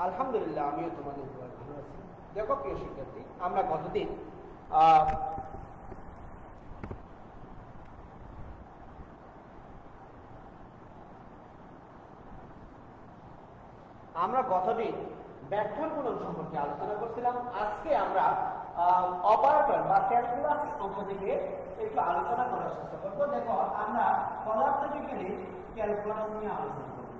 আলহামদুলিল্লাহ, আমিও তোমাদের দোয়ায় ভালো আছি। দেখো প্রিয় শিক্ষার্থী, আমরা গতদিন ব্যাখ্যার গুণন সম্পর্কে আলোচনা করছিলাম। আজকে আমরা অপারেটর বা ক্যালকুলাস অংশ থেকে একটু আলোচনা করার চেষ্টা করবো। দেখো, আমরা পদার্থবিজ্ঞানে ক্যালকুলাস নিয়ে আলোচনা করব।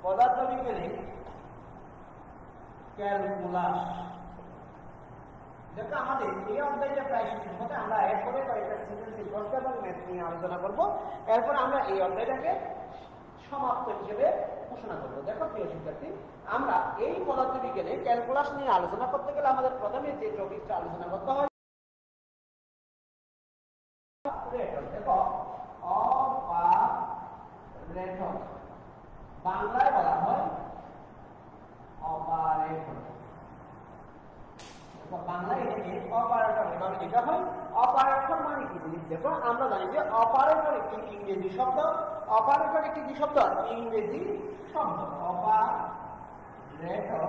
পদার্থবিজ্ঞানে ক্যালকুলাস, দেখো আমাদের এই অধ্যায়টা প্রায় শেষ হতে, আমরা এরপরে কয়েকটা সিম্পল কনসেপ্ট এবং ম্যাথ নিয়ে আলোচনা করব। এরপর আমরা এই অধ্যায়টাকে সমাপ্ত হিসেবে ঘোষণা করব। দেখো প্রিয় শিক্ষার্থী, আমরা এই পদার্থবিজ্ঞানে ক্যালকুলাস নিয়ে আলোচনা করতে গেলে আমাদের প্রথমে যে টপিকটা আলোচনা করতে হয়, দেখো অপারেটর, বাংলায় বলা হয় অপারেটর। বাংলায় এটাকে অপারেটর এটা হয়। অপারেটর মানে কি জিনিস? দেখো, আমরা জানি যে অপারেটর একটি ইংরেজি শব্দ। অপারেটর একটি কি শব্দ? ইংরেজি শব্দ। অপারেটর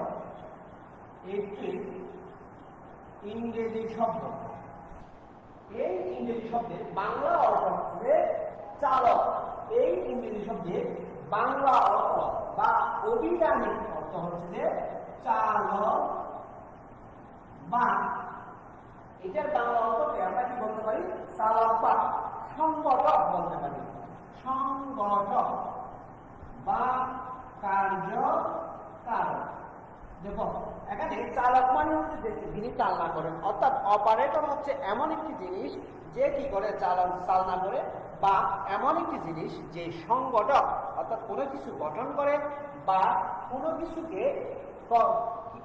একটি ইংরেজি শব্দ। এই ইংরেজি শব্দের বাংলা অর্থ হচ্ছে চালক। এই ইংরেজি শব্দের বাংলা অর্থ বা অভিধানিক অর্থ হচ্ছে যে চালক, বা এটার বাংলা অর্থকে আমরা কি বলতে পারি? চালক বা সংগঠক বলতে পারি। সংগঠক বা কার্যকারক। দেখো, এখানে চালক মানে হচ্ছে যে যিনি চালনা করেন, অর্থাৎ অপারেটর হচ্ছে এমন একটি জিনিস যে কি করে চালনা করে, বা এমন একটি জিনিস যে সংগঠক, অর্থাৎ কোনো কিছু গঠন করে বা কোনো কিছুকে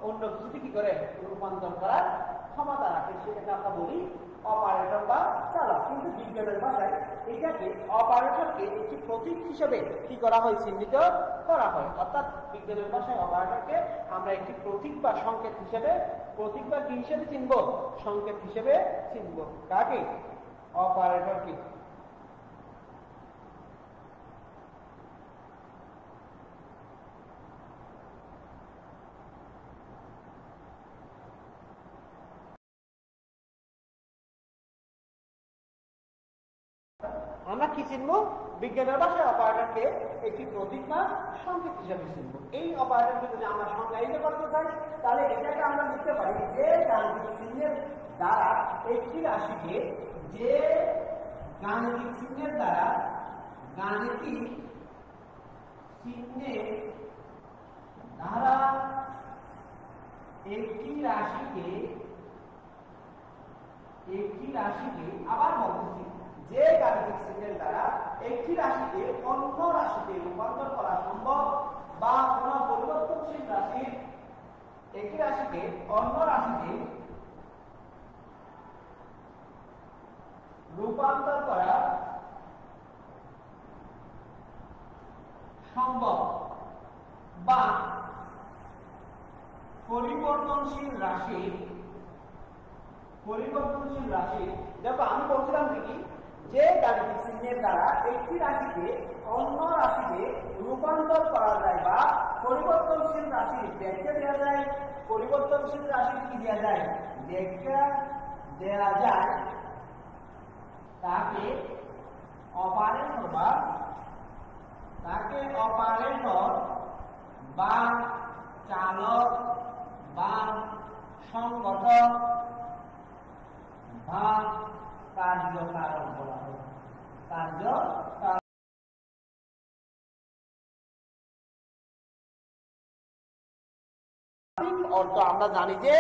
অন্য কিছুতে কি করে রূপান্তর করার ক্ষমতা রাখে, সেটাকে আমরা বলি অপারেটর বা চালক। কিন্তু বিজ্ঞানের ভাষায় এটাকে অপারেটরকে একটি প্রতীক হিসেবে কি করা হয়? চিহ্নিত করা হয়। অর্থাৎ বিজ্ঞানের ভাষায় অপারেটরকে আমরা একটি প্রতীক বা সংকেত হিসেবে, প্রতীক বা কি হিসেবে চিনব? সংকেত হিসেবে চিনব। কাকে? অপারেটরকে। আমরা কি চিনব? বিজ্ঞানের ভাষায় অপারেটরকে একটি প্রতীক বা সংকেত হিসেবে চিনব। এই অপারেটরকে যদি আমরা সংজ্ঞায়িত করতে চাই, তাহলে এটাকে আমরা লিখতে পারি যে গাণিতিক চিহ্নের দ্বারা একটি রাশিকে, যে গাণিতিক চিহ্নের দ্বারা, গাণিতিক চিহ্নের দ্বারা একটি রাশিকে আবার বলতেছি, যে গাণিতিক চিহ্নের দ্বারা একটি রাশিকে অন্য রাশিতে রূপান্তর করা সম্ভব, বা কোন পরিবর্তনশীল রাশির একটি রাশিকে অন্য রাশিতে রূপান্তর করা সম্ভব, বা পরিবর্তনশীল রাশি। দেখো, আমি বলছিলাম কি, যে গাণিতিক চিহ্নের দ্বারা একটি রাশিকে অন্য রাশিতে রূপান্তর করা যায় বা পরিবর্তনশীল রাশির ব্যাখ্যা দেওয়া যায়, পরিবর্তনশীল রাশির কি দেওয়া যায়? ব্যাখ্যা দেওয়া যায়, তাকে অপারেটর বা চালক বা সংগঠক বা কার্যকারক বলা হয়। অর্থ আমরা জানি যে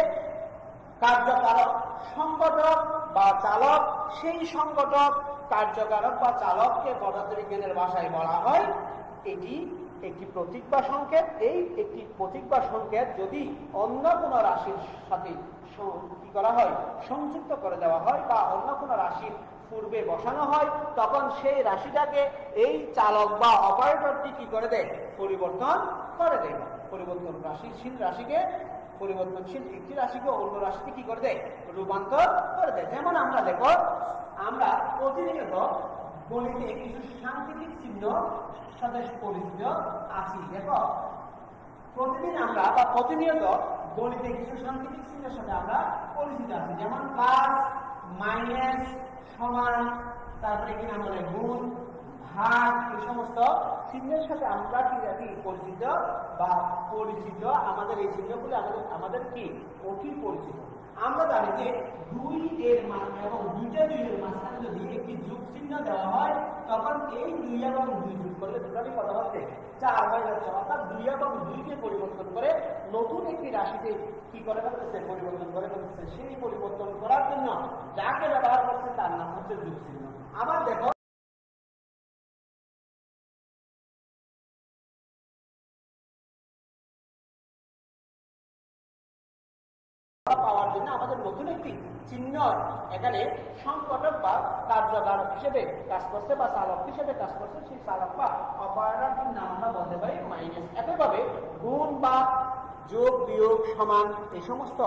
কার্যকারক, সংগঠক বা চালক। সেই সংগঠক, কার্যকারক বা চালককে পদার্থবিজ্ঞানের ভাষায় বলা হয় এটি একটি প্রতীক বা সংকেত। এই একটি প্রতীক বা সংকেত যদি অন্য কোনো রাশির সাথে কি করা হয়? সংযুক্ত করে দেওয়া হয়, বা অন্য কোনো রাশির পূর্বে বসানো হয়, তখন সেই রাশিটাকে এই চালক বা অপারেটরটি কি করে দেয়? পরিবর্তন করে দেয়। পরিবর্তনশীল একটি রাশিকে অন্য রাশিতে কি করে দেয়? রূপান্তর করে দেয়। যেমন আমরা দেখো, আমরা প্রতিনিয়ত গণিতে কিছু সাংকেতিক চিহ্ন সাথে পরিচিত আছি। দেখো প্রতিদিন আমরা বা প্রতিনিয়ত গণিতে কিছু সাংকেতিক চিহ্নের সাথে আমরা পরিচিত আছি, যেমন প্লাস, মাইনাস, সমান, তারপরে কি নাম বলে গুণ, ভাগ, এই সমস্ত চিহ্নের সাথে আমরা কি আছি পরিচিত বা পরিচিত। আমাদের এই চিহ্নগুলি আমাদের কি অতি পরিচিত। আমরা জানি যে 2 এর মান এবং 2টা 2 এর মাঝখানে যদি একটি যোগ চিহ্ন দেওয়া হয় তখন এই 2 এবং 2 যোগ করলে টোটালি কত হচ্ছে 4 হয়ে যাচ্ছে। অর্থাৎ 2 এবং 2 কে পরিবর্তন করে নতুন একটি রাশিতে কি করে ফেলতেছে, পরিবর্তন করে ফেলতেছে। সেই পরিবর্তন করার জন্য যাকে ব্যবহার করছে তার নাম হচ্ছে যোগ চিহ্ন। আবার দেখো পাওয়ার জন্য আমাদের নতুন একটি চিহ্ন এখানে সংকটক বা কার্যকারক হিসেবে কাজ করছে বা চালক হিসেবে কাজ করছে। সেই চালক বা অপারেটরটির নাম আমরা বলতে পারি মাইনাস। একইভাবে গুণ বা যোগ, বিয়োগ, সমান এই সমস্ত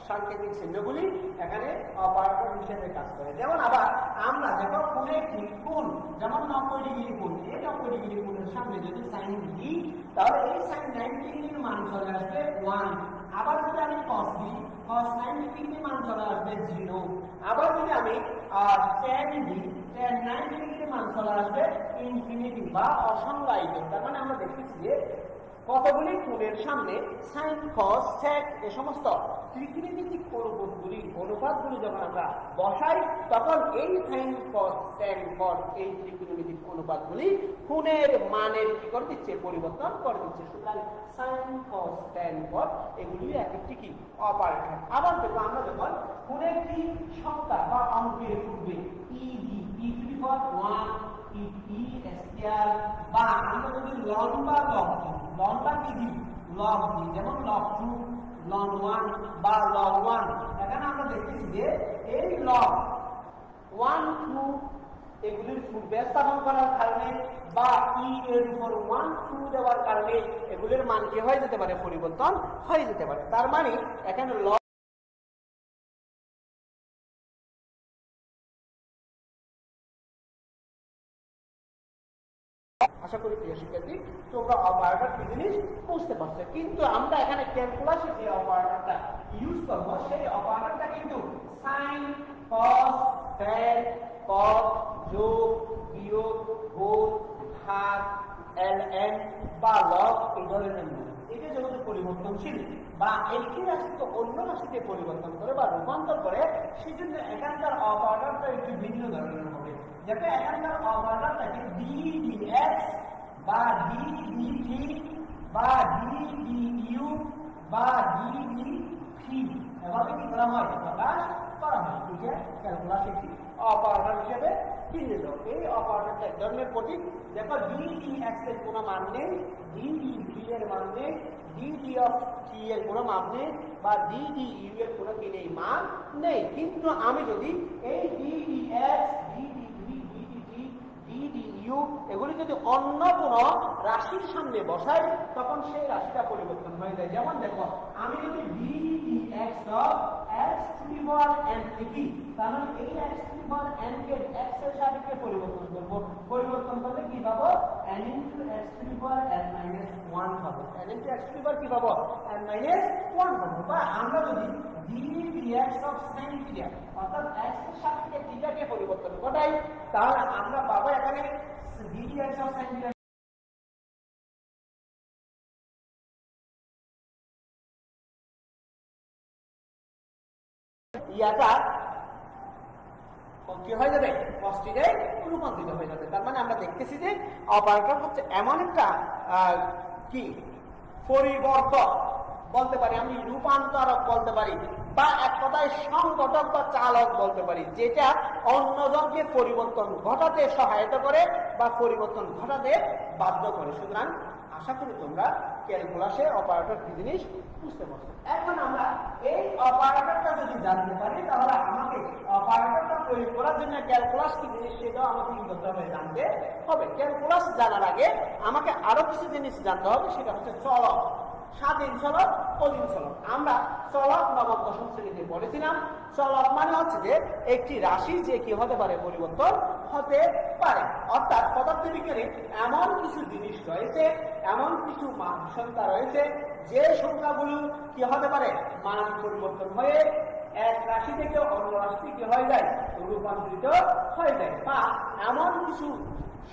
সাংকেতিক চিহ্নগুলি এখানে অপারেটর হিসেবে কাজ করে। যেমন আবার আমরা যখন কোন একটি কোণ, যেমন 90 ডিগ্রি কোণ, এই 90 ডিগ্রি কোণের সামনে যদি সাইন দিই তাহলে এই সাইন 90 ডিগ্রির মান চলে আসবে 1। আবার যদি আমি cos দিই, cos 90 ডিগ্রির মান চলে আসবে 0। আবার যদি আমি tan দিই, tan 90 ডিগ্রির মান চলে আসবে ইনফিনিটি বা অসংজ্ঞায়িত। তার মানে আমরা দেখতেছি যে কতগুলি কোণের সামনে সাইন, কস, সেক এই সমস্ত ত্রিকোণমিতিক অনুপাতগুলি যখন আমরা বসাই তখন এই সাইন, কস, সেক, কট এই ত্রিকোণমিতিক অনুপাতগুলি কোণের মানের কি করে দিচ্ছে, পরিবর্তন করে দিচ্ছে। সুতরাং সাইন, কস, সেক, কট এগুলি এক একটি কি অপারেটর। আবার দেখো আমরা যখন কোন একটি সংখ্যা বা অঙ্কের পূর্বে e1 e স্কয়ার বা আমরা যদি লন বা লব কি দিই, লব দিই, যেমন লব 2, লন 1 বা লব 1। এখানে আমরা দেখতেছি যে এই লব 1, 2 এগুলির পূর্বে স্থাপন করার কারণে বা ই এর উপর 1, 2 দেওয়ার কারণে এগুলির মান কি হয়ে যেতে পারে, পরিবর্তন হয়ে যেতে পারে। তার মানে এখানে আশা করি প্রিয় শিক্ষার্থী তোমরা অপারেটর কি জিনিস বুঝতে পারছো। কিন্তু আমরা এখানে ক্যালকুলাসে যে অপারেটরটা ইউজ করব সেই অপারেটরটা কিন্তু সাইন, কস, ট্যান, কট, যোগ, বিয়োগ, গুণ, ভাগ, ln বা লগ এই ধরনের নয়। এটা যেহেতু পরিবর্তনশীল বা একটি রাশিকে অন্য রাশিতে পরিবর্তন করে বা রূপান্তর করে, সেই জন্য এখানকার অপারেটরটা একটু ভিন্ন ধরনের হবে। যাতে এখানকার অপারেটরটাকে ddx বা ddt বা ddu বা ddv এভাবে কি করা হয়, প্রকাশ করা হয়। ঠিক আছে, ক্যালকুলাস একটি অপারেটর হিসেবে চিহ্নিত। এই অপারেটরটা এক ধরনের প্রতীক। দেখো ddx এর কোনো মান নেই, ddv এর মান নেই, dd of t এর কোনো মান নেই বা ddu এর কোনো কি নেই, মান নেই। কিন্তু আমি যদি এই ddx, ddu এগুলি যদি অন্য কোন রাশির সামনে বসাই তখন সেই রাশিটা পরিবর্তন হয়ে যায়। যেমন দেখো আমি যদি ddx of x to the power n লিখি তাহলে এই x to the power n K x এর সাপেক্ষে পরিবর্তন করব। পরিবর্তন করলে কি পাবো, n into x to the power n minus 1 পাবো। n into x to the power কি পাবো, n minus 1 পাবো। বা আমরা যদি ddx of sin theta অর্থাৎ x এর সাপেক্ষে থিটাকে পরিবর্তন ঘটাই তাহলে আমরা পাবো এখানে ddx of sin theta ইয়াটা কি হয়ে যাবে, কস্টিতে রূপান্তরিত হয়ে যাবে। তার মানে আমরা দেখতেছি যে অপারেটর হচ্ছে এমন একটা কি পরিবর্তক বলতে পারি, আমি রূপান্তরক বলতে পারি বা এক কথায় সংগঠক বা চালক বলতে পারি, যেটা অন্যজনকে পরিবর্তন ঘটাতে সহায়তা করে বা পরিবর্তন ঘটাতে বাধ্য করে। সুতরাং আশা করি তোমরা ক্যালকুলাসে অপারেটর কি জিনিস বুঝতে পারছো। এখন আমরা এই অপারেটরটা যদি জানতে পারি তাহলে আমাকে অপারেটরটা প্রয়োগ করার জন্য ক্যালকুলাস কি জিনিস সেটাও আমাকে কি করতে হবে, জানতে হবে। ক্যালকুলাস জানার আগে আমাকে আরো কিছু জিনিস জানতে হবে, সেটা হচ্ছে চলক, স্বাধীন চলক, অধীন চলক। আমরা চলক নবম দশম শ্রেণীতে পড়েছিলাম। চলক মানে হচ্ছে যে একটি রাশি যে কি হতে পারে, পরিবর্তন হতে পারে। অর্থাৎ পদার্থবিজ্ঞানে এমন কিছু জিনিস রয়েছে, এমন কিছু সংখ্যা রয়েছে যে সংখ্যাগুলো কি হতে পারে, মান পরিবর্তন হয়ে এক রাশি থেকে অন্য রাশিতে কি হয়ে যায়, রূপান্তরিত হয়ে যায়। বা এমন কিছু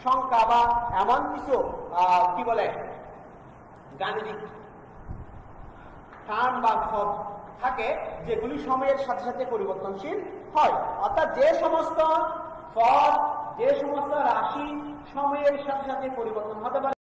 সংখ্যা বা এমন কিছু কি বলে গাণিতিক টার্ম বা পদ থাকে যেগুলি সময়ের সাথে সাথে পরিবর্তনশীল হয়। অর্থাৎ যে সমস্ত পদ, যে সমস্ত রাশি সময়ের সাথে সাথে পরিবর্তন হতে পারে,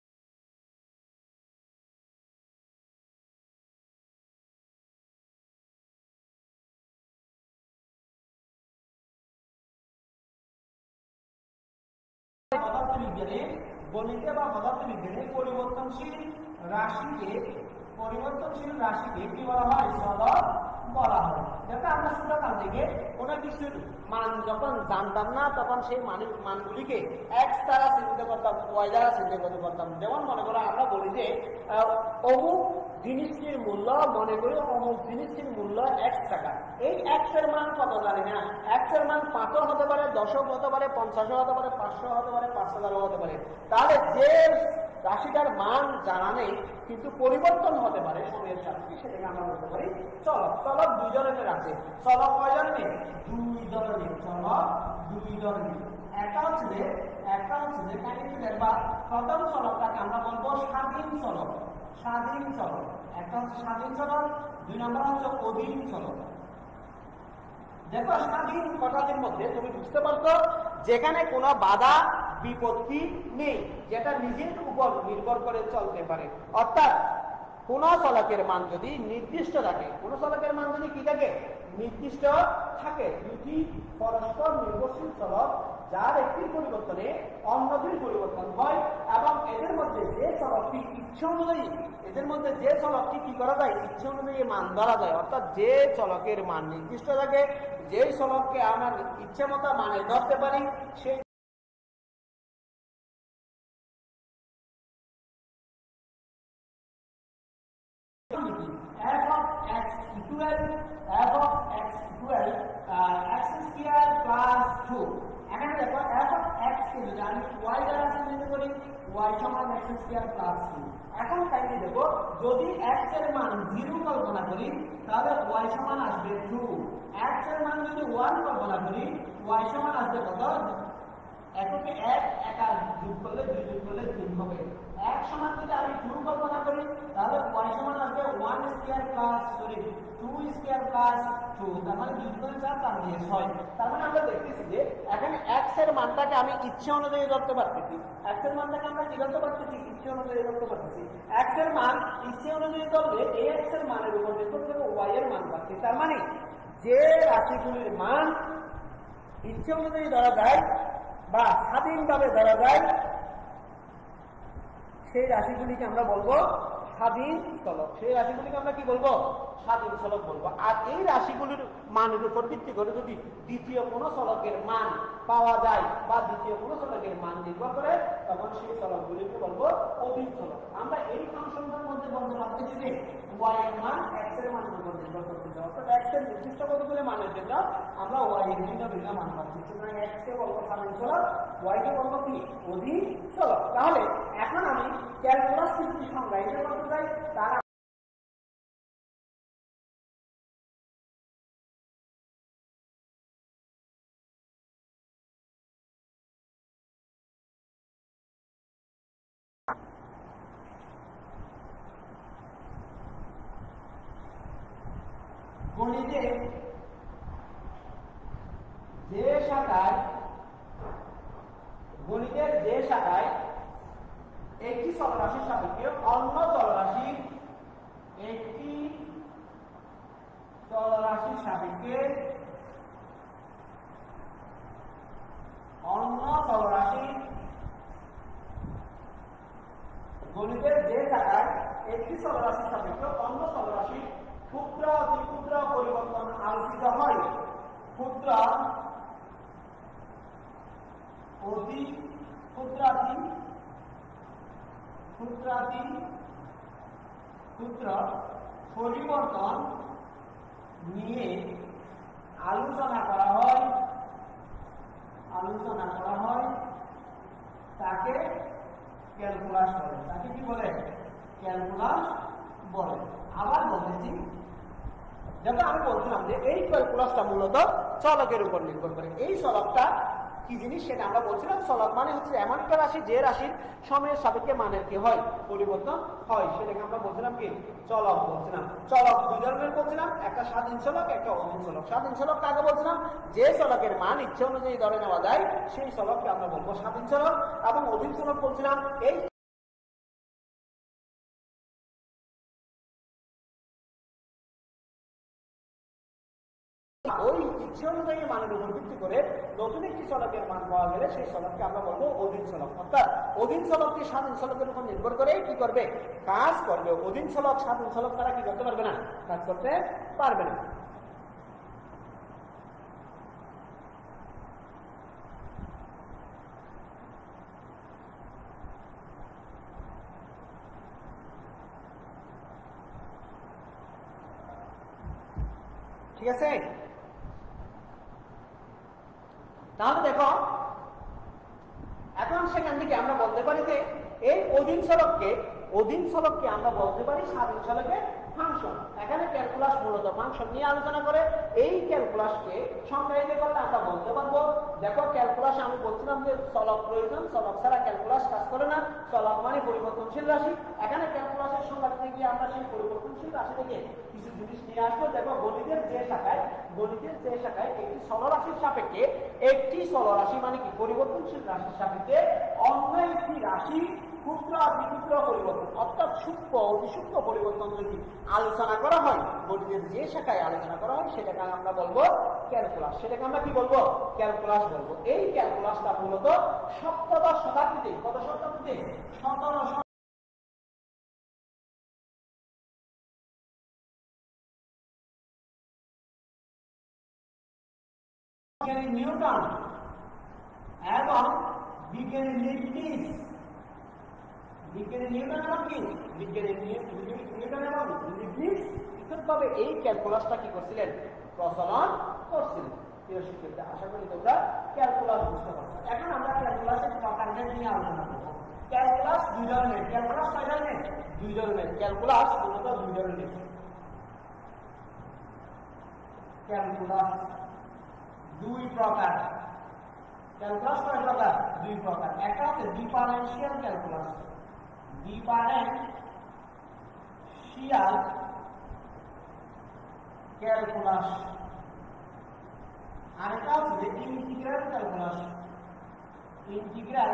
পদার্থবিজ্ঞানে গণিতে বা পদার্থবিজ্ঞানে পরিবর্তনশীল রাশিকে কি বলা হয়, চলক বলা হয়। যাতে আমরা ছোটকাল থেকে কোনো কিছুর মান যখন জানতাম না তখন সেই মানগুলিকে এক্স দ্বারা চিহ্নিত করতাম, ওয়াই দ্বারা চিহ্নিত করতাম। যেমন মনে করো আমরা বলি যে অমুক জিনিসটির মূল্য, মনে করি অমুক জিনিসটির মূল্য এক্স টাকা। এই এক্স এর মান কত জানি না, এক্স এর মান 500 হতে পারে, 10 হতে পারে, 50 হতে পারে, 500 হতে পারে, 5,000 হতে পারে। তাহলে যে রাশিটার মান জানা নেই কিন্তু পরিবর্তন হতে পারে সময়ের সাথে, সেটাকে আমরা বলতে পারি চলক। চলক দুই ধরনের আছে। চলক কয় ধরনের? দুই ধরনের। চলক দুই ধরনের। একটা হচ্ছে যে দেখবা প্রথম চলকটাকে আমরা বলবো স্বাধীন চলক। স্বাধীন চলক একটা হচ্ছে স্বাধীন চলক, দুই নম্বর হচ্ছে অধীন চলক। দেখো স্বাধীন কথাটির মধ্যে তুমি বুঝতে পারছো যেখানে কোনো বাধা বিপত্তি নেই, যেটা নিজের উপর নির্ভর করে চলতে পারে। অর্থাৎ কোন চলকের মান যদি নির্দিষ্ট থাকে, কোন চলকের মান যদি কি থাকে, নির্দিষ্ট থাকে, দুটি পরস্পর নির্ভরশীল চলক যার একটির পরিবর্তনে অন্যটির পরিবর্তন হয় এবং এদের মধ্যে যে চলকটি ইচ্ছা অনুযায়ী, কি করা যায়, ইচ্ছা অনুযায়ী মান ধরা যায়। অর্থাৎ যে চলকের মান নির্দিষ্ট থাকে, যে চলককে আমার ইচ্ছে মতো মানে ধরতে পারি, সেই f of x equal x square plus 2। এখানে দেখো f of x কে যদি আমি y দ্বারা চিহ্নিত করি, y সমান x square plus 2। এখন তাইলে দেখো যদি x এর মান 0 কল্পনা করি তাহলে y সমান আসবে 2। x এর মান যদি 1 কল্পনা করি y সমান আসবে কত, এককে 1 একা যোগ করলে 2 যোগ করলে 3 হবে। x সমান যদি আমি 2 কল্পনা করি তাহলে y সমান আসবে 1 স্কয়ার প্লাস 2 স্কয়ার প্লাস 2, তার মানে 2 গুণ 4 তার দিয়ে 6। তার মানে আমরা দেখতেছি যে এখানে x এর মানটাকে আমি ইচ্ছা অনুযায়ী ধরতে পারতেছি। x এর মানটাকে আমরা কি ধরতে পারতেছি, ইচ্ছা অনুযায়ী ধরতে পারতেছি। x এর মান ইচ্ছা অনুযায়ী ধরলে এই x এর মানের উপর নির্ভর করে y এর মান পাচ্ছি। তার মানে যে রাশিগুলির মান ইচ্ছা অনুযায়ী ধরা যায় বা স্বাধীনভাবে ধরা যায় সেই রাশিগুলিকে আমরা বলবো স্বাধীন চলক। সেই রাশিগুলিকে আমরা কি বলবো, স্বাধীন চলক বলবো। আর এই রাশিগুলির মানের উপর ভিত্তি করে যদি দ্বিতীয় কোনো চলকের মান পাওয়া যায় বা দ্বিতীয় কোনো চলকের মান নির্ভর করে, তখন সেই চলকগুলিকে বলবো অধীন চলক। আমরা এই ফাংশনটার মধ্যে বলতে পারতেছি যে y এর মান x এর মানের উপর নির্ভর করতেছে। অর্থাৎ x এর নির্দিষ্ট কতগুলো মানের জন্য আমরা y এর ভিন্ন ভিন্ন মান পাচ্ছি। সুতরাং x কে বলবো স্বাধীন চলক, y কে বলবো কি, অধীন চলক। তাহলে এখন আমি ক্যালকুলাস পদ্ধতি সংজ্ঞায়িত করতে চাই। তার গণিতে যে শাখায় একটি চলরাশির সাপেক্ষে অন্য চলরাশির সাপেক্ষে অন্য চলরাশির, গণিতের যে জায়গায় একটি চলরাশির সাপেক্ষে অন্য চলরাশির ক্ষুদ্র অতি ক্ষুদ্র পরিবর্তন আলোচিত হয়, ক্ষুদ্র অতি ক্ষুদ্র পরিবর্তন নিয়ে আলোচনা করা হয় আলোচনা করা হয় তাকে ক্যালকুলাস বলে। তাকে কি বলে? ক্যালকুলাস বলে। আবার বলতেছি, যেটা আমি বলছিলাম যে এই ক্যালকুলাসটা মূলত চলকের উপর নির্ভর করে। এই চলকটা কি জিনিস সেটা আমরা বলছিলাম। চলক মানে হচ্ছে এমন একটা রাশি যে রাশির সময়ের সাপেক্ষে মানের কি হয়, পরিবর্তন হয়, সেটাকে আমরা বলছিলাম কি চলক বলছিলাম। চলক দুই ধরনের বলছিলাম, একটা স্বাধীন চলক, একটা অধীন চলক। স্বাধীন চলক কাকে বলছিলাম? যে চলকের মান ইচ্ছে অনুযায়ী ধরে নেওয়া যায় সেই চলককে আমরা বলবো স্বাধীন চলক। এবং অধীন চলক বলছিলাম এই ওই ইচ্ছে অনুযায়ী মানের উপর ভিত্তি করে নতুন একটি চলকের মান পাওয়া গেলে সেই চলককে আমরা বলবো অধীন চলক। অর্থাৎ অধীন চলকটি স্বাধীন চলকের উপর নির্ভর করে কি করবে? কাজ করবে। অধীন চলক স্বাধীন চলক ছাড়া কি করতে পারবে না? কাজ করতে পারবে না। ঠিক আছে? তাহলে দেখো, এখন সেখান থেকে আমরা বলতে পারি যে এই অধীন চলককে আমরা বলতে পারি স্বাধীন চলকের ফাংশন। এখানে ক্যালকুলাস মূলত ফাংশন নিয়ে আলোচনা করে। এই ক্যালকুলাসকে সংজ্ঞায়িত করলে আমরা বলতে পারবো, দেখো ক্যালকুলাস আমি বলছিলাম যে চলক প্রয়োজন, চলক ছাড়া ক্যালকুলাস কাজ করে না। চলক মানে পরিবর্তনশীল রাশি। এখানে ক্যালকুলাসের সংজ্ঞাতে গিয়ে আমরা সেই পরিবর্তনশীল রাশি থেকে কিছু জিনিস নিয়ে আসবো। দেখো গণিতের যে শাখায় একটি চলরাশির সাপেক্ষে, একটি চলরাশি মানে কি পরিবর্তনশীল রাশির সাপেক্ষে অন্য একটি রাশি ক্ষুদ্র বিক্ষুদ্র পরিবর্তন, অর্থাৎ সূক্ষ্ম অতি সূক্ষ্ম পরিবর্তন যদি আলোচনা করা হয়, গণিতের যে শাখায় আলোচনা করা হয় সেটাকে আমরা বলবো ক্যালকুলাস। সেটাকে আমরা কি বলবো? ক্যালকুলাস বলবো। এই ক্যালকুলাসটা মূলত সপ্তদশ শতাব্দীতে, কত শতাব্দীতে? 17 নিউটন এবং বিজ্ঞানী লিবনিজ, পৃথকভাবে এই ক্যালকুলাসটা কি করছিলেন? প্রচলন করছিলেন। প্রিয় শিক্ষার্থী, আশা করি তোমরা ক্যালকুলাস বুঝতে পারছো। এখন আমরা ক্যালকুলাসের প্রকারভেদ নিয়ে আলোচনা করব। ক্যালকুলাস দুই ধরনের। ক্যালকুলাস কয় ধরনের? দুই ধরনের। ক্যালকুলাস মূলত দুই ধরনের। ক্যালকুলাস দুই প্রকার। ক্যালকুলাস কয় প্রকার? দুই প্রকার। একটা হচ্ছে ডিফারেনশিয়াল ক্যালকুলাস, ডিফারেনশিয়াল ক্যালকুলাস। আরেকটা হচ্ছে ইন্টিগ্রাল ক্যালকুলাস, ইন্টিগ্রাল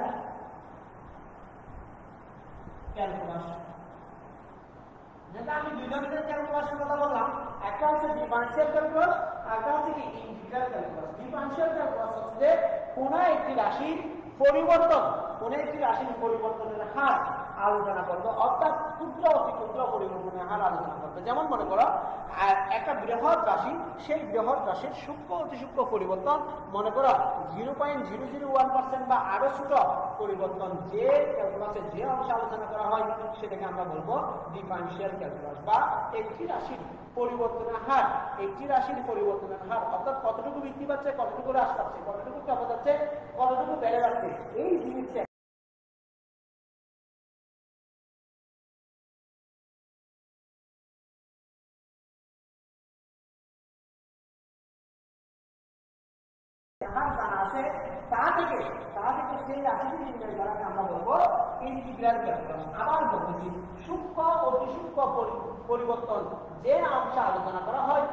ক্যালকুলাস। যেটা আমি দুই ধরনের ক্যালকুলাসের কথা বললাম, একটা হচ্ছে ডিফারেনশিয়াল ক্যালকুলাস, আরেকটা হচ্ছে কি ইন্টিগ্রাল ক্যালকুলাস। ডিফারেনশিয়াল ক্যালকুলাস হচ্ছে কোন একটি রাশির পরিবর্তনের হার আলোচনা করবো, অর্থাৎ ক্ষুদ্র অতি ক্ষুদ্র পরিবর্তনের হার আলোচনা করবে। যেমন মনে করো একটা বৃহৎ রাশি, সেই বৃহৎ রাশির সূক্ষ্ম অতি সূক্ষ্ম পরিবর্তন, মনে করো 0.001% বা আরো ছোট পরিবর্তন যে ক্যালকুলাসে যে অংশে আলোচনা করা হয় সেটাকে আমরা বলবো ডিফারেনশিয়াল ক্যালকুলাস। বা একটি রাশির পরিবর্তনের হার, অর্থাৎ কতটুকু বৃদ্ধি পাচ্ছে, কতটুকু হ্রাস পাচ্ছে, কতটুকু কমে যাচ্ছে, কতটুকু বেড়ে যাচ্ছে, এই জিনিসটা জানা আছে, তা থেকে সেই রাশিটি নির্ণয় করাকে আমরা বলবো ইন্টিগ্রাল ক্যালকুলাস। আবার বলতেছি, সূক্ষ্ম অতি সূক্ষ্ম পরিবর্তন যে অংশে আলোচনা করা হয়,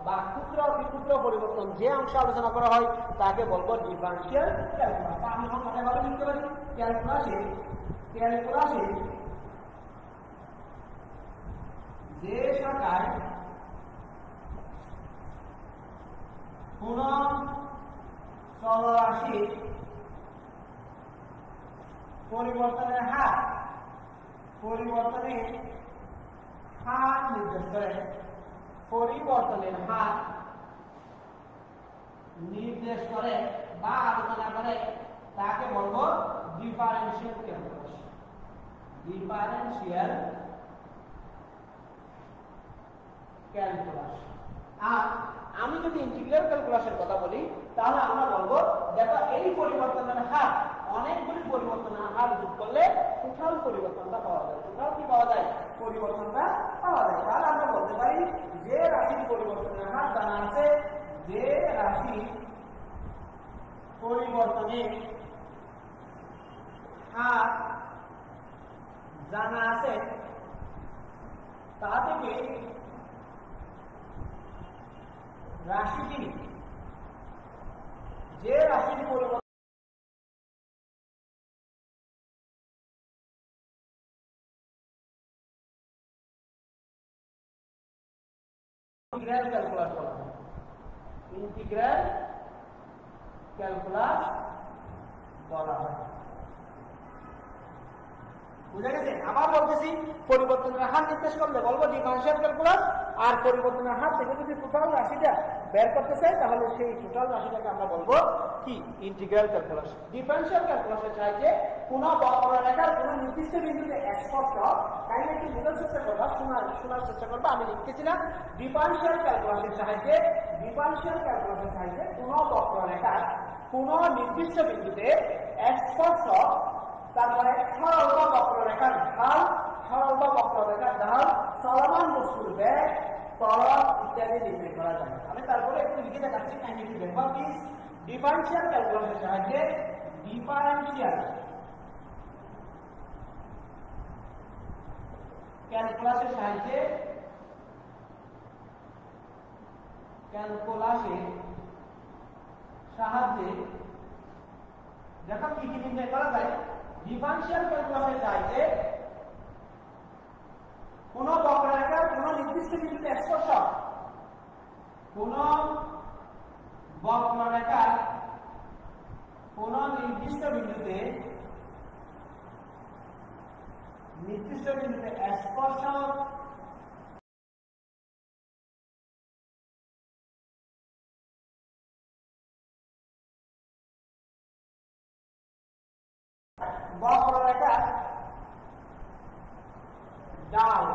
বা ক্ষুদ্র অতি ক্ষুদ্র পরিবর্তন যে অংশে আলোচনা করা হয় তাকে বলবো ডিফারেনশিয়াল ক্যালকুলাস। আমি এখন কথাভাবে লিখতে পারি ক্যালকুলাসে যে শাখায় কোন চলরাশির পরিবর্তনের হার নির্দেশ করে, বা আলোচনা করে তাকে বলবো ডিফারেনশিয়াল ক্যালকুলাস। আর আমি যদি ইন্টিগ্রাল ক্যালকুলাসের কথা বলি তাহলে আমরা বলবো দেখো এই পরিবর্তনের হার অনেকগুলি পরিবর্তনের হার যোগ করলে টোটাল পরিবর্তনটা পাওয়া যায়। টোটাল কি পাওয়া যায়? পরিবর্তনটা পাওয়া যায়। তাহলে আমরা বলতে পারি যে রাশির পরিবর্তনের হার জানা আছে, যে রাশি পরিবর্তনের হার জানা আছে তা থেকে রাশিটি যে রাশির পরিবর্তন ইন্টিগ্রাল ক্যালকুলাস বলা হয়। ইন্টিগ্রাল ক্যালকুলাস বলা হয়। বুঝা গেছে? আবার বলতেছি, পরিবর্তনের হার নির্দেশ করলে বলবো ডিফারেনশিয়াল ক্যালকুলাস, আর পরিবর্তনের হার থেকে যদি টোটাল রাশিটা বের করতে চাই তাহলে সেই টোটাল রাশিটাকে আমরা বলবো কি? Integral calculus. ডিফারেনশিয়াল ক্যালকুলাসের সাহায্যে কোন বক্ররেখার কোন নির্দিষ্ট বিন্দুতে স্পর্শ, তাইলে একটু বোঝার চেষ্টা করবা, শোনার চেষ্টা করবা। আমি লিখতেছিলাম ডিফারেনশিয়াল ক্যালকুলাসের সাহায্যে কোন বক্ররেখার কোন নির্দিষ্ট বিন্দুতে স্পর্শ, তারপরে সরল বা বক্ররেখার ঢাল, চলমান বস্তুর বেগ, ত্বরণ ইত্যাদি নির্ণয় করা যায়। আমি তারপরে একটু লিখে দেখাচ্ছি, কাইন্ডলি দেখবা প্লিজ। ডিফারেনশিয়াল ক্যালকুলাসের সাহায্যে দেখো কি কি নির্ণয় করা যায়। ডিফারেনশিয়াল ক্যালকুলাসের সাহায্যে কোন বক্ররেখার কোন নির্দিষ্ট বিন্দুতে স্পর্শ, কোন বক্ররেখার কোন নির্দিষ্ট বিন্দুতে স্পর্শ বক্ররেখার ঢাল,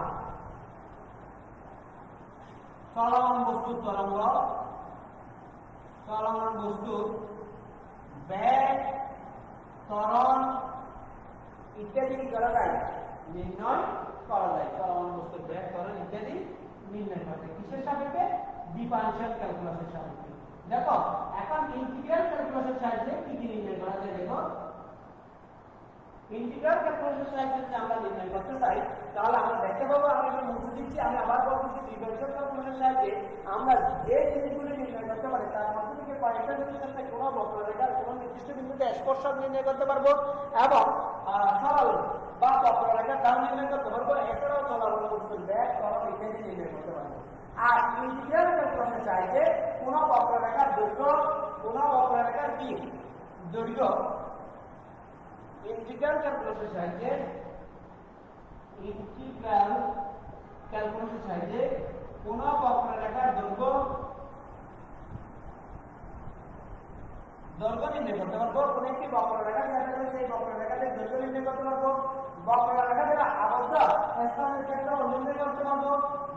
চলমান বস্তুর তরঙ্গ, চলমান বস্তুর বেগ, ত্বরণ ইত্যাদি করা যায়, নির্ণয় করা যায়। চলমান বস্তুর বেগ, ত্বরণ ইত্যাদি নির্ণয় করা যায় কিসের সাপেক্ষে? ডিফারেনশিয়াল ক্যালকুলাসের সাপেক্ষে। দেখো এখন ইন্টিগ্রাল ক্যালকুলাসের সাহায্যে কি কি নির্ণয় করা যায়। দেখো ইন্টিগ্রাল ক্যালকুলাসের সাহায্যে যদি আমরা নির্ণয় করতে চাই তাহলে আমরা দেখতে পাবো, আমি এটা মুছে দিচ্ছি, আমি আবার বলতেছি, ডিফারেনশিয়াল ক্যালকুলাসের সাহায্যে আমরা যে জিনিসগুলি নির্ণয় করতে পারি তার মধ্যে থেকে কয়েকটা জিনিসের সাথে কোনো বক্ররেখার কোনো নির্দিষ্ট বিন্দুতে স্পর্শ নির্ণয় করতে পারবো এবং সরল বা বক্ররেখার ঢাল নির্ণয় করতে পারবো। এছাড়াও চলমান বস্তুর বেগ, ত্বরণ ইত্যাদি নির্ণয় করতে পারবো। আর ইন্টিগ্রাল ক্যালকুলাসের সাহায্যে কোনো বক্ররেখার দৈর্ঘ্য, কোনো বক্ররেখার কি দৈর্ঘ্য, ইন্টিগ্রাল ক্যালকুলাসের সাহায্যে কোন বক্ররেখার দৈর্ঘ্য নির্ণয় করতে পারবো। কোন একটি বক্ররেখা দেখা যাবে, সেই বক্ররেখাতে দৈর্ঘ্য নির্ণয় করতে পারবো। বক্ররেখা দ্বারা আবদ্ধ স্থানের ক্ষেত্রে নির্ণয় করতে পারবো।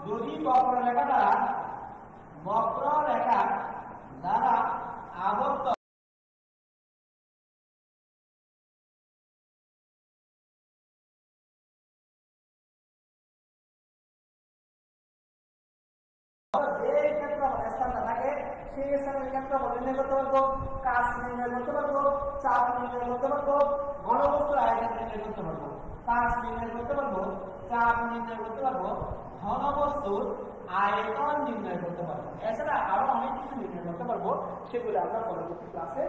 যদি বক্ররেখা দ্বারা আবদ্ধ সেই স্থানের ক্ষেত্রফল নির্ণয় করতে পারবো, কাজ নির্ণয় করতে পারবো, চাপ নির্ণয় করতে পারবো, ঘনবস্তুর আয়তন নির্ণয় করতে পারবো, কাজ নির্ণয় করতে পারবো, চাপ নির্ণয় করতে পারবো, ঘনবস্তুর আয়তন নির্ণয় করতে পারবো। এছাড়া আরো অনেক কিছু নির্ণয় করতে পারবো, সেগুলো আমরা পরবর্তী ক্লাসে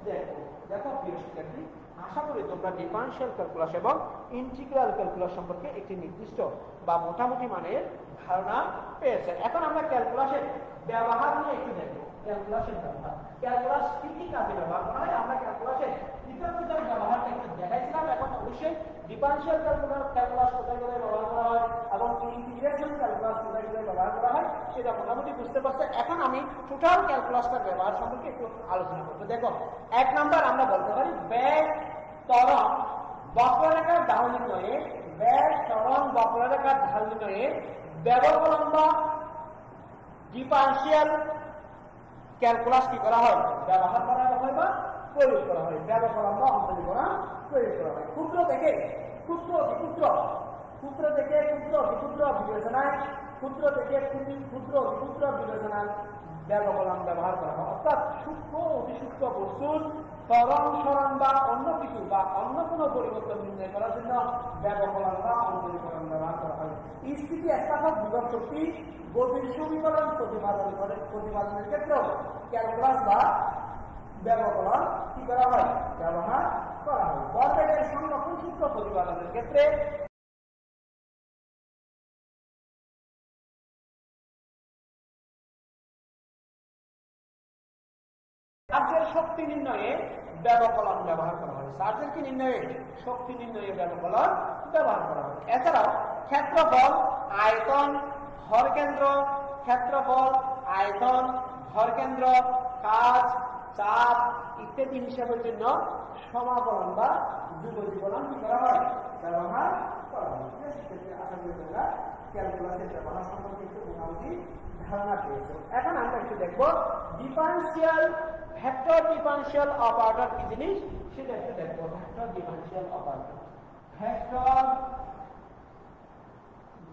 দেখবো। দেখো প্রিয় শিক্ষার্থী, আশা করি তোমরা ডিফারেনশিয়াল ক্যালকুলাস এবং ইন্টিগ্রাল ক্যালকুলাস সম্পর্কে একটি নির্দিষ্ট বা মোটামুটি মানের ধারণা পেয়েছে। এখন আমরা ক্যালকুলাসের ব্যবহার নিয়ে একটু দেখবো। ক্যালকুলাসের ব্যবহার, ক্যালকুলাস কি কি কাজে ব্যবহার করা হয়, আমরা ক্যালকুলাসের ডিফারেন্সিয়াল ব্যবহারটা একটু দেখাইছিলাম। এখন অবশ্যই ডিফারেনশিয়াল ক্যালকুলাস কোথায় কোথায় ব্যবহার করা হয় এবং ইন্টিগ্রেশন ক্যালকুলাস কোথায় কোথায় ব্যবহার করা হয় সেটা মোটামুটি বুঝতে পারছে। এখন আমি টোটাল ক্যালকুলাসটার ব্যবহার সম্পর্কে একটু আলোচনা করবো। দেখো, এক নাম্বার আমরা বলতে পারি বেগ, ত্বরণ, বক্ররেখার ঢাল নির্ণয়ে, বেগ, ত্বরণ, বক্ররেখার ঢাল নির্ণয়ে ব্যবকলন বা ডিফারেনশিয়াল ক্যালকুলাস কি করা হয়, ব্যবহার করা হয় বা প্রয়োগ করা হয়, ব্যবকলন বা অন্তরীকরণ প্রয়োগ করা হয়। ক্ষুদ্র থেকে ক্ষুদ্র অতিক্ষুদ্র, ক্ষুদ্র থেকে ক্ষুদ্র অতিক্ষুদ্র বিবেচনায়, ক্ষুদ্র থেকে ক্ষুদ্র অতিক্ষুদ্র বিবেচনায় ব্যবকলন ব্যবহার করা হয়। অর্থাৎ সূক্ষ্ম অতি সূক্ষ্ম বস্তুর ত্বরণ সরণ বা অন্য কিছু বা অন্য কোনো পরিবর্তন নির্ণয় করার জন্য ব্যবকলন বা অন্তরীকরণ ব্যবহার করা হয়। স্থিতি স্থাপক বিভব শক্তি গতির সমীকরণ প্রতিপাদনের ক্ষেত্রেও ক্যালকুলাস বা ব্যবকলন কি করা হয়, ব্যবহার করা হয়। বলবেগের সংরক্ষণ সূত্র প্রতিপাদনের ক্ষেত্রে চার্জের শক্তি নির্ণয়ে ব্যবকলন ব্যবহার করা হয়। চার্জের কি নির্ণয়ে, শক্তি নির্ণয়ে ব্যবকলন ব্যবহার করা হয়। এছাড়াও ক্ষেত্রফল, আয়তন, ভরকেন্দ্র, ক্ষেত্রফল, আয়তন, ভরকেন্দ্র, কাজ, চাপ ইত্যাদি হিসাবের জন্য সমাকলন বা যুগজীবন কি করা হয়, ব্যবহার করা হয়। আশা করি তোমরা ক্যালকুলাসের ব্যবহার সম্পর্কে একটু মোটামুটি ধারণা পেয়েছে। এখন আমরা একটু দেখবো ডিফারেন্সিয়াল, ভেক্টর ডিফারেন্সিয়াল অপারেটর কি জিনিস সেটা একটু দেখবো। Vector differential operator, vector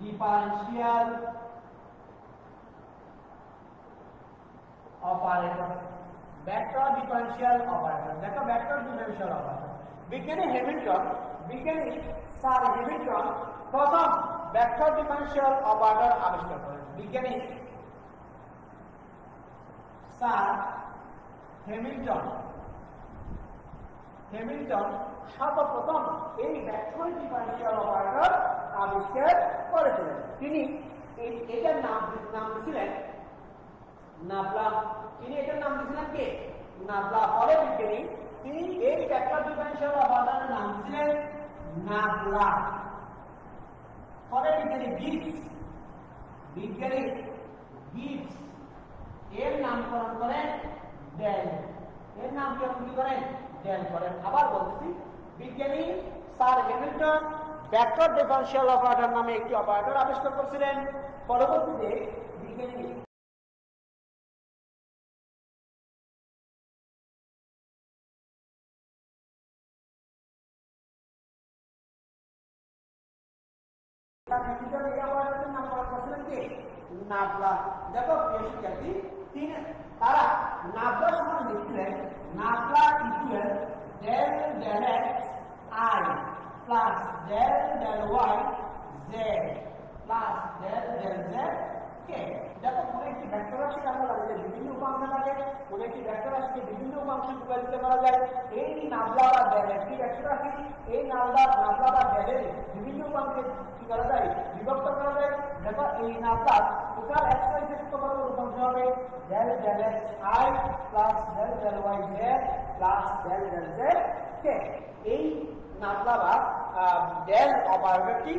differential operator, vector differential operator. দেখো ভেক্টর ডিফারেন্সিয়াল অপারেটর বিজ্ঞানী হ্যামিল্টন, বিজ্ঞানী স্যার হ্যামিল্টন প্রথম ভেক্টর ডিফারেন্সিয়াল অপারেটর আবিষ্কার করেন। বিজ্ঞানী স্যার হ্যামিল্টন, হ্যামিল্টন সর্বপ্রথম এই ভেক্টর ডিফারেন্সিয়াল অপারেটর আবিষ্কার করেছিলেন। তিনি এটার নাম দিয়েছিলেন নাবলা। তিনি এটার নাম দিয়েছিলেন কে, নাবলা। পরে বিজ্ঞানী তিনি এই ভেক্টর ডিফারেন্সিয়াল অপারেটরের নাম দিয়েছিলেন নাবলা। পরে বিজ্ঞানী গিবস, বিজ্ঞানী গিবস এর নামকরণ করেন ডেল, এর নামকরণ কি করেন, ডেল করেন। আবার বলছি, বিজ্ঞানী sir Hamilton vector differential operator নামে একটি অপারেটর আবিষ্কার করেছিলেন। পরবর্তীতে বিজ্ঞানী নামকরণ করেছিলেন কে, নাবলা। দেখো প্রিয় শিক্ষার্থী, তারা নাবলা সমান লিখছিলেন nabla equal del del x i plus del del y z plus del del z k. দেখো কোনো একটি ভেক্টর রাশি আমরা জানি বিভিন্ন উপাংশ থাকে, কোনো একটি ভেক্টর রাশিকে বিভিন্ন উপাংশে বিভাজিত করা যায়। এই নাবলা বা ডেল একটি ভেক্টর রাশি, এই নাবলা বা ডেলের বিভিন্ন উপাংশে কি করা যায়, বিভক্ত করা যায়। দেখো এই nabla total x y z বরাবর উপাংশ হবে del del x i plus del del y z plus del del z k. এই নাবলা বা ডেল অপারেটরটি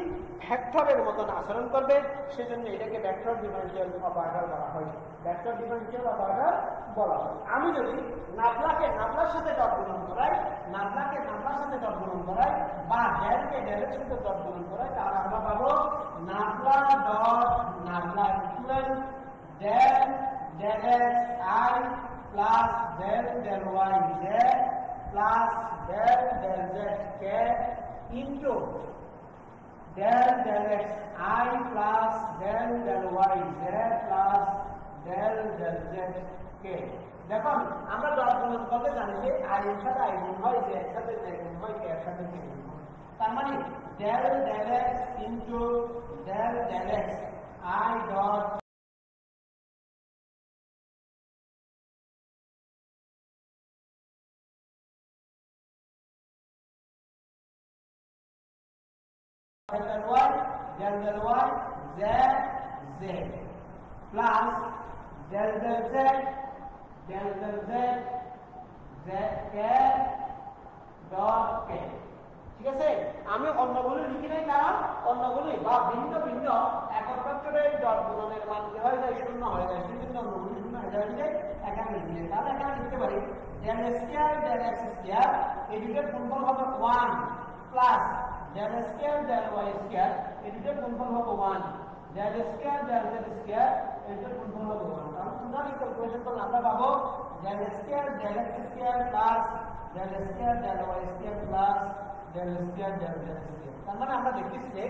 ভেক্টরের মতন আচরণ করবে, সেজন্য এটাকে ভেক্টর ডিফারেন্সিয়াল অপারেটর বলা হয়, ভেক্টর ডিফারেন্সিয়াল অপারেটর বলা হয়। আমি যদি নাবলাকে নাবলার সাথে ডট গুণন করাই, নাবলাকে নাবলার সাথে ডট গুণন করাই বা ডেলকে ডেলের সাথে ডট গুণন করাই, তাহলে আমরা পাবো nabla dot nabla equal del del x i plus del del y z plus del del z k into del del x i plus del del y z plus del del z k. দেখুন আমরা dot গুণন করলে জানি যে I এর সাথে I গুণ হয়, জেড এর সাথে জেড গুণ হয়, কে এর সাথে কে গুণ হয়। তার মানে del del x into del del x i dot del y del y z z plus del z z k dot k। ঠিক আছে, আমি অন্যগুলো লিখি নাই, কারণ অন্যগুলি বা ভিন্ন ভিন্ন একক ভেক্টরের ডট গুণনের মান কি হয়ে যায়, শূন্য হয়ে যায়, সেজন্য অন্যগুলি শূন্য হয়ে যায়, এখানে লিখলে তাহলে এখানে লিখতে পারি del square del x square এই দুটোর গুণফল হবে 1 plus del square del y square এই দুটোর গুণফল হবে 1 z square del z square এটার গুণফল হবে 1 কারণ তোমরা ক্যালকুলেশন করলে আমরা পাবো z square del x square plus del square del y square plus del square del z square. তার মানে আমরা দেখতেছি যে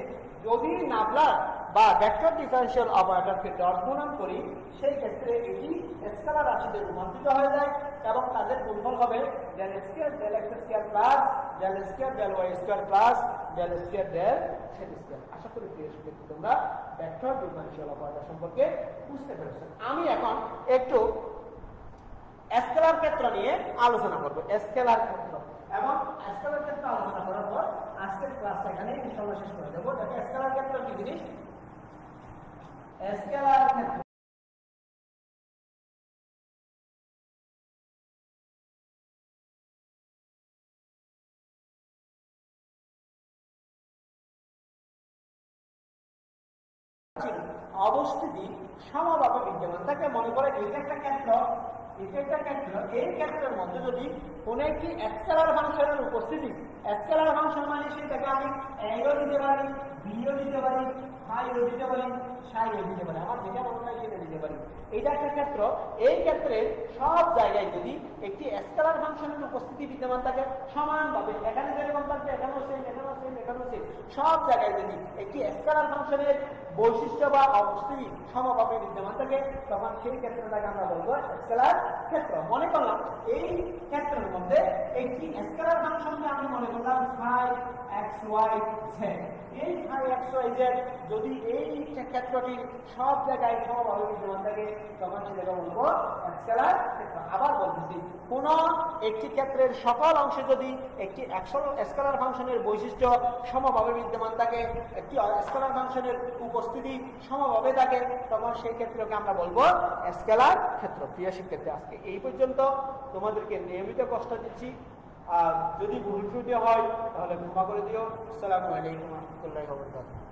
যদি নাবলার বা ভেক্টর ডিফারেনশিয়াল অপারেটরকে ডট গুণন করি সেই ক্ষেত্রে এটি স্কেলার রাশিতে রূপান্তরিত হয়ে যায় এবং তাদের গুণফল হবে del square del x square plus del square del y square plus del square del z square. আশা করি প্রিয় শিক্ষার্থী তোমরা ভেক্টর ডিফারেনশিয়াল অপারেটর সম্পর্কে বুঝতে পেরেছো। আমি এখন একটু স্কেলার ক্ষেত্র নিয়ে আলোচনা করব। স্কেলার ক্ষেত্র এবং স্কেলার ক্ষেত্র আলোচনা করার পর আজকের ক্লাসটা এখানে ইনশাআল্লাহ শেষ করে দেব। দেখো স্কেলার ক্ষেত্র কি জিনিস? স্কেলার ক্ষেত্র অবস্থিতি সমভাবে বিদ্যমান থাকে। মনে করে এটা একটা ক্ষেত্র, এই ক্ষেত্রের মধ্যে যদি কোনো একটি স্কেলার ফাংশনের উপস্থিতি, স্কেলার ফাংশন মানে সেটাকে আমি এও দিতে পারি, বিও দিতে পারি, ফাইও দিতে পারি, সাইও দিতে পারি, আমার যেটা মনে হয় সেটা দিতে পারি। এটা একটা ক্ষেত্র। এই ক্ষেত্রের সব জায়গায় যদি একটি স্কেলার ফাংশনের উপস্থিতি বিদ্যমান থাকে সমানভাবে, এখানে যেরকম থাকছে এখানেও সেম, এখানেও সেম, এখানেও সেম, সব জায়গায় যদি একটি স্কেলার ফাংশনের বৈশিষ্ট্য বা অবস্থিতি সমভাবে বিদ্যমান থাকে তখন সেই ক্ষেত্রটাকে আমরা বলবো স্কেলার ক্ষেত্র। মনে করলাম এই ক্ষেত্রের মধ্যে একটি স্কেলার ফাংশনকে আমি মনে করলাম ফাই এক্স ওয়াই জেড। এই ফাই এক্স ওয়াই জেড যদি এই ক্ষেত্রটির সব জায়গায় সমভাবে বিদ্যমান থাকে তখন সেটাকে বলবো স্কেলার ক্ষেত্র। আবার বলতেছি, কোন একটি ক্ষেত্রের সকল অংশে যদি একটি স্কেলার ফাংশনের বৈশিষ্ট্য সমভাবে বিদ্যমান থাকে, একটি স্কেলার ফাংশনের উপস্থিতি সমভাবে থাকে তখন সেই ক্ষেত্রকে আমরা বলবো স্কেলার ক্ষেত্র। প্রিয় শিক্ষার্থী, আজকে এই পর্যন্ত তোমাদেরকে নিয়মিত কষ্ট দিচ্ছি। আর যদি ভুল ত্রুটি হয় তাহলে ক্ষমা করে দিও। আসসালামু আলাইকুম ওয়া রাহমাতুল্লাহি ওয়া বারাকাতুহু।